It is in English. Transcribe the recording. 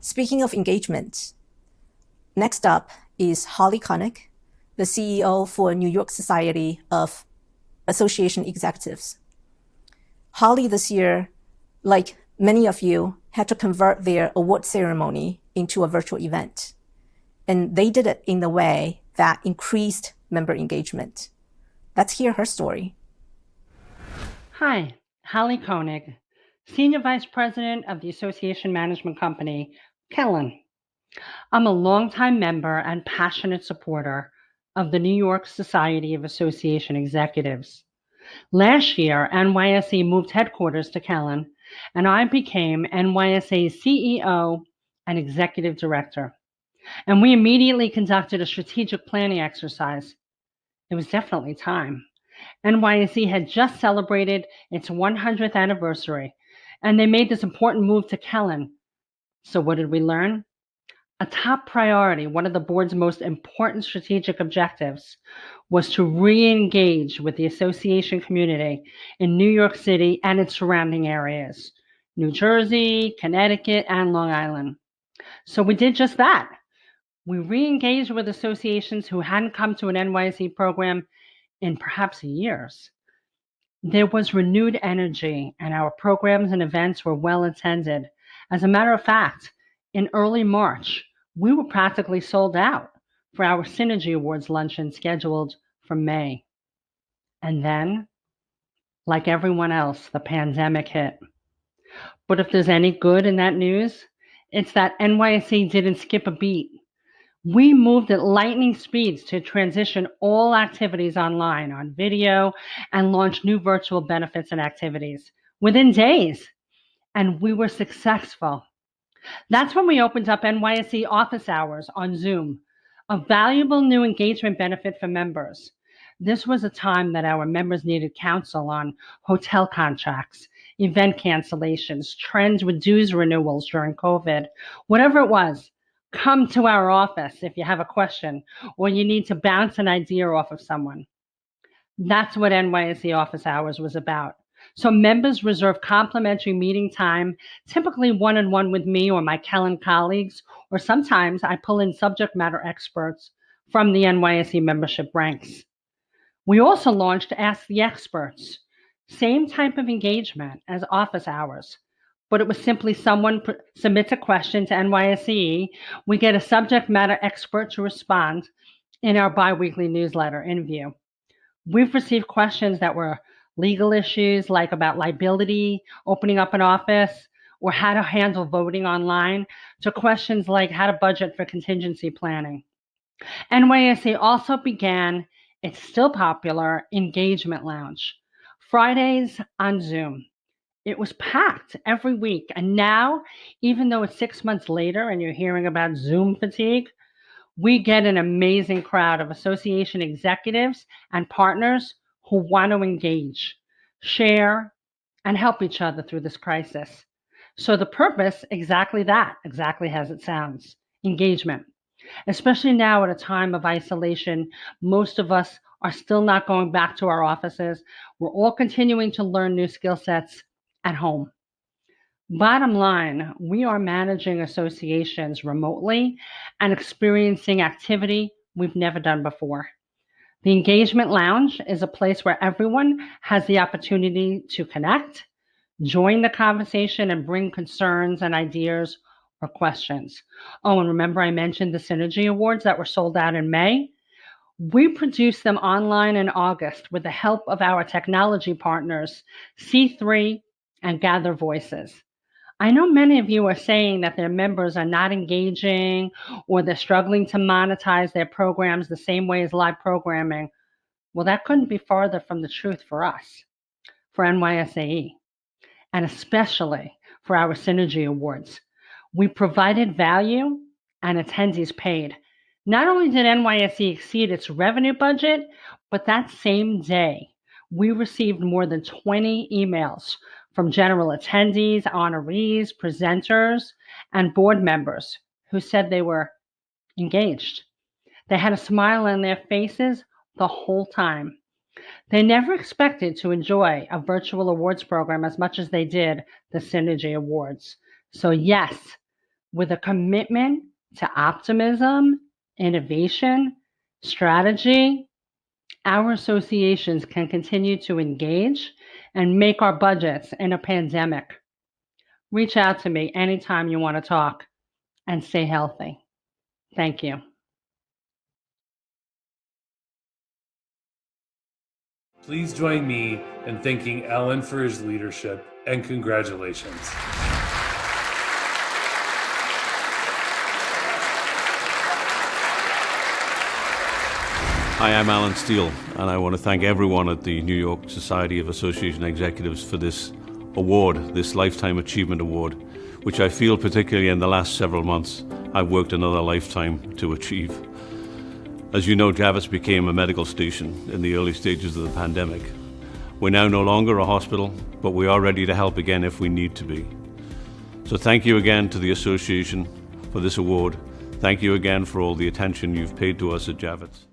Speaking of engagement, next up is Holly Koenig, the CEO for New York Society of Association Executives. Holly this year, like many of you, had to convert their award ceremony into a virtual event. And they did it in a way that increased member engagement. Let's hear her story. Hi, Holly Koenig, Senior Vice President of the Association Management Company, Kellen. I'm a longtime member and passionate supporter of the New York Society of Association Executives. Last year, NYSAE moved headquarters to Kellen, and I became NYSAE's CEO and Executive Director. And we immediately conducted a strategic planning exercise. It was definitely time. NYSE had just celebrated its 100th anniversary, and they made this important move to Kellen. So what did we learn? A top priority, one of the board's most important strategic objectives, was to re-engage with the association community in New York City and its surrounding areas, New Jersey, Connecticut, and Long Island. So we did just that. We re-engaged with associations who hadn't come to an NYSE program in perhaps years. There was renewed energy, and our programs and events were well attended. As a matter of fact, in early March, we were practically sold out for our Synergy Awards luncheon scheduled for May. And then, like everyone else, the pandemic hit. But if there's any good in that news, it's that NYSE didn't skip a beat. We moved at lightning speeds to transition all activities online on video and launch new virtual benefits and activities within days. And we were successful. That's when we opened up NYSE office hours on Zoom, a valuable new engagement benefit for members. This was a time that our members needed counsel on hotel contracts, event cancellations, trends with dues renewals during COVID, whatever it was. Come to our office if you have a question or you need to bounce an idea off of someone. That's what NYSE office hours was about. So members reserve complimentary meeting time, typically one-on-one with me or my Kellen colleagues, or sometimes I pull in subject matter experts from the NYSE membership ranks. We also launched Ask the Experts, same type of engagement as office hours, but it was simply someone submits a question to NYSE, we get a subject matter expert to respond in our biweekly newsletter interview. We've received questions that were legal issues like about liability, opening up an office, or how to handle voting online, to questions like how to budget for contingency planning. NYSE also began its still popular Engagement Lounge, Fridays on Zoom. It was packed every week. And now, even though it's 6 months later and you're hearing about Zoom fatigue, we get an amazing crowd of association executives and partners who want to engage, share, and help each other through this crisis. So the purpose, exactly that, exactly as it sounds, engagement. Especially now at a time of isolation, most of us are still not going back to our offices. We're all continuing to learn new skill sets at home. Bottom line, we are managing associations remotely and experiencing activity we've never done before. The Engagement Lounge is a place where everyone has the opportunity to connect, join the conversation, and bring concerns and ideas or questions. Oh, and remember I mentioned the Synergy Awards that were sold out in May? We produced them online in August with the help of our technology partners, C3 and Gather Voices. I know many of you are saying that their members are not engaging or they're struggling to monetize their programs the same way as live programming. Well, that couldn't be farther from the truth for us, for NYSAE, and especially for our Synergy Awards. We provided value and attendees paid. Not only did NYSE exceed its revenue budget, but that same day, we received more than 20 emails from general attendees, honorees, presenters, and board members who said they were engaged. They had a smile on their faces the whole time. They never expected to enjoy a virtual awards program as much as they did the Synergy Awards. So yes, with a commitment to optimism, innovation, strategy, our associations can continue to engage and make our budgets in a pandemic. Reach out to me anytime you want to talk, and stay healthy. Thank you. Please join me in thanking Alan for his leadership, and congratulations. Hi, I'm Alan Steele, and I want to thank everyone at the New York Society of Association Executives for this award, this Lifetime Achievement Award, which I feel particularly in the last several months I've worked another lifetime to achieve. As you know, Javits became a medical station in the early stages of the pandemic. We're now no longer a hospital, but we are ready to help again if we need to be. So thank you again to the association for this award. Thank you again for all the attention you've paid to us at Javits.